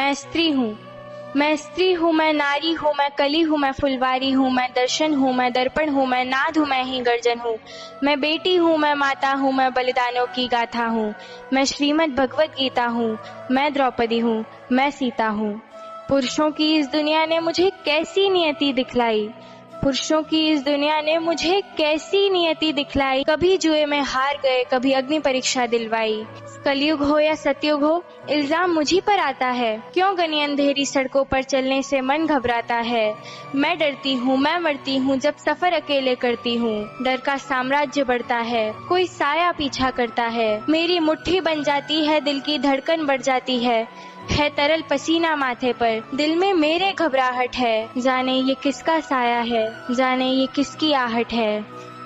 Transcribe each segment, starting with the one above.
मैं स्त्री हूँ, मैं स्त्री हूँ, मैं नारी हूँ, मैं कली हूँ, मैं फुलवारी हूँ, मैं दर्शन हूँ, मैं दर्पण हूँ, मैं नाद हूँ, मैं ही गर्जन हूँ। मैं बेटी हूँ, मैं माता हूँ, मैं बलिदानों की गाथा हूँ। मैं श्रीमद् भगवत गीता हूँ, मैं द्रौपदी हूँ, मैं सीता हूँ। पुरुषों की इस दुनिया ने मुझे कैसी नियति दिखलाई, पुरुषों की इस दुनिया ने मुझे कैसी नियति दिखलाई। कभी जुए में हार गए, कभी अग्नि परीक्षा दिलवाई। कलयुग हो या सतयुग हो, इल्जाम मुझी पर आता है। क्यों घनी अंधेरी सड़कों पर चलने से मन घबराता है। मैं डरती हूँ, मैं मरती हूँ, जब सफर अकेले करती हूँ। डर का साम्राज्य बढ़ता है, कोई साया पीछा करता है। मेरी मुट्ठी बन जाती है, दिल की धड़कन बढ़ जाती है तरल पसीना माथे पर, दिल में मेरे घबराहट है। जाने ये किसका साया है, जाने ये किसकी आहट है।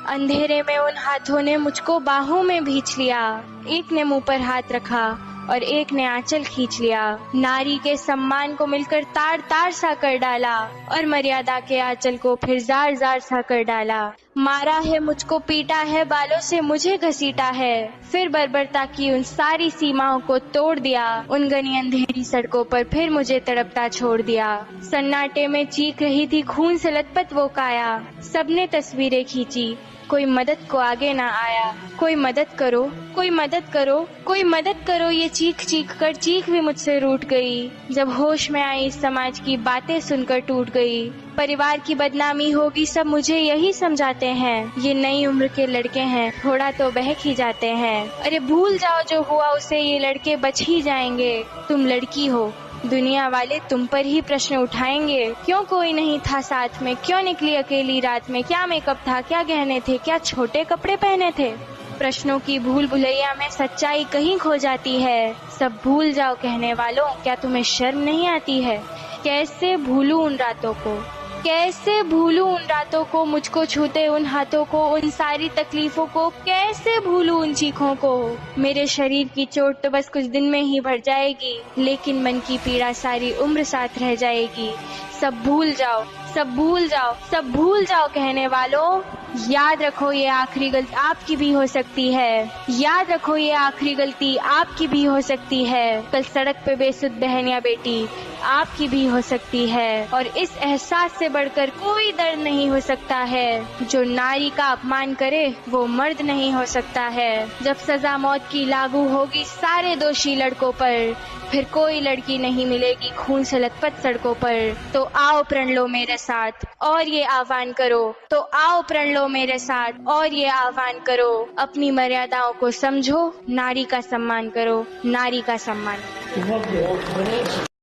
अंधेरे में उन हाथों ने मुझको बाहों में भींच लिया। एक ने मुंह पर हाथ रखा और एक ने आंचल खींच लिया। नारी के सम्मान को मिलकर तार तार सा कर डाला और मर्यादा के आंचल को फिर जार जार सा कर डाला। मारा है मुझको, पीटा है, बालों से मुझे घसीटा है, फिर बर्बरता की उन सारी सीमाओं को तोड़ दिया। उन घनी अंधेरी सड़कों पर फिर मुझे तड़पता छोड़ दिया। सन्नाटे में चीख रही थी खून से लथपथ वो काया। सबने तस्वीरें खींची, कोई मदद को आगे ना आया। कोई मदद करो, कोई मदद करो, कोई मदद करो, ये चीख चीख कर चीख भी मुझसे रूठ गई। जब होश में आई इस समाज की बातें सुनकर टूट गई। परिवार की बदनामी होगी, सब मुझे यही समझाते हैं। ये नई उम्र के लड़के हैं, थोड़ा तो बहक ही जाते हैं। अरे भूल जाओ जो हुआ उसे, ये लड़के बच ही जाएंगे। तुम लड़की हो, दुनिया वाले तुम पर ही प्रश्न उठाएंगे। क्यों कोई नहीं था साथ में, क्यों निकली अकेली रात में, क्या मेकअप था, क्या गहने थे, क्या छोटे कपड़े पहने थे। प्रश्नों की भूल भुलैया में सच्चाई कहीं खो जाती है। सब भूल जाओ कहने वालों, क्या तुम्हें शर्म नहीं आती है। कैसे भूलूं उन रातों को, कैसे भूलूं उन रातों को, मुझको छूते उन हाथों को, उन सारी तकलीफों को। कैसे भूलूं उन चीखों को। मेरे शरीर की चोट तो बस कुछ दिन में ही भर जाएगी, लेकिन मन की पीड़ा सारी उम्र साथ रह जाएगी। सब भूल जाओ, सब भूल जाओ, सब भूल जाओ कहने वालों। याद रखो ये आखिरी गलती आपकी भी हो सकती है। याद रखो ये आखिरी गलती आपकी भी हो सकती है। कल सड़क पे बेसुध बहन या बेटी आपकी भी हो सकती है। और इस एहसास से बढ़कर कोई दर्द नहीं हो सकता है। जो नारी का अपमान करे वो मर्द नहीं हो सकता है। जब सजा मौत की लागू होगी सारे दोषी लड़कों पर, फिर कोई लड़की नहीं मिलेगी खून से लथपथ सड़कों पर। तो आओ प्रण लो मेरे साथ और ये आह्वान करो, तो आओ प्रण लो मेरे साथ और ये आह्वान करो। अपनी मर्यादाओं को समझो, नारी का सम्मान करो, नारी का सम्मान।